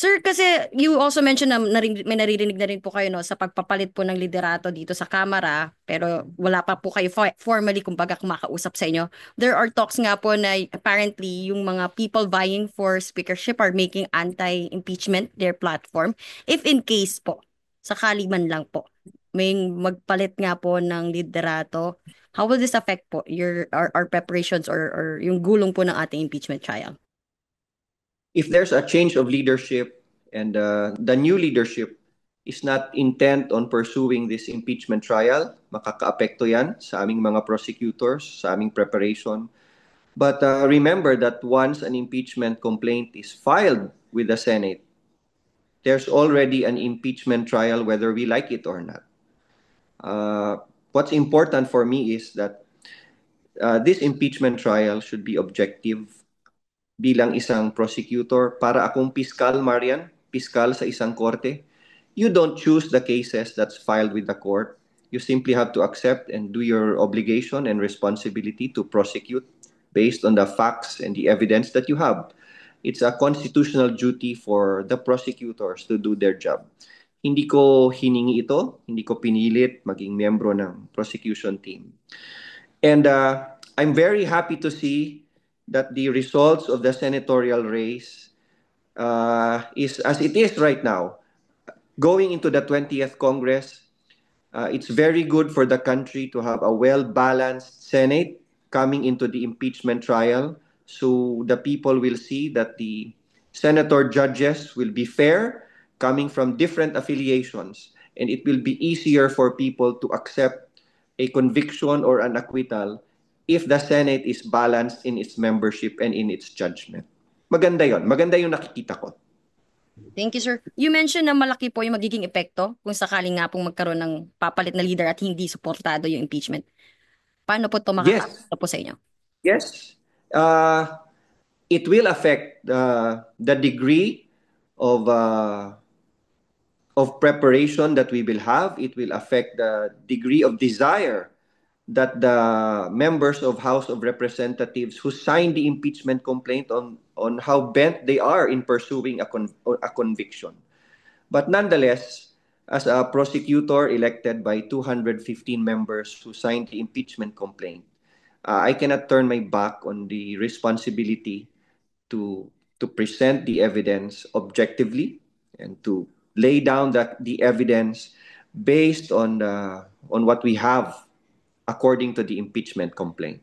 Sir, kasi you also mentioned na may naririnig na rin po kayo no, sa pagpapalit po ng liderato dito sa Kamara, pero wala pa po kayo formally kumbaga kumakausap sa inyo. There are talks nga po na apparently yung mga people vying for speakership are making anti-impeachment their platform. If in case po, sakali man lang po, may magpalit nga po ng liderato, how will this affect po our preparations or yung gulong po ng ating impeachment trial? If there's a change of leadership and the new leadership is not intent on pursuing this impeachment trial, makakaapekto yan sa aming mga prosecutors, sa aming preparation. But remember that once an impeachment complaint is filed with the Senate, there's already an impeachment trial whether we like it or not. Uh, what's important for me is that this impeachment trial should be objective bilang isang prosecutor. Para akong piskal, Marian, piskal sa isang korte, you don't choose the cases that's filed with the court. You simply have to accept and do your obligation and responsibility to prosecute based on the facts and the evidence that you have. It's a constitutional duty for the prosecutors to do their job. Hindi ko hiningi ito, hindi ko pinilit maging miyembro ng prosecution team. And I'm very happy to see that the results of the senatorial race is as it is right now. Going into the 20th Congress, it's very good for the country to have a well-balanced Senate coming into the impeachment trial. So the people will see that the senator judges will be fair, coming from different affiliations, and it will be easier for people to accept a conviction or an acquittal if the Senate is balanced in its membership and in its judgment. Maganda yon. Maganda yung nakikita ko. Thank you, sir. You mentioned na malaki po yung magiging epekto kung sakaling nga pong magkaroon ng papalit na leader at hindi suportado yung impeachment. Paano po ito Yes, makakaapekto po sa inyo? yes. Uh, it will affect the degree of preparation that we will have. It will affect the degree of desire that the members of House of Representatives who signed the impeachment complaint on how bent they are in pursuing a conviction. But nonetheless, as a prosecutor elected by 215 members who signed the impeachment complaint, I cannot turn my back on the responsibility to present the evidence objectively and to lay down the evidence based on what we have according to the impeachment complaint.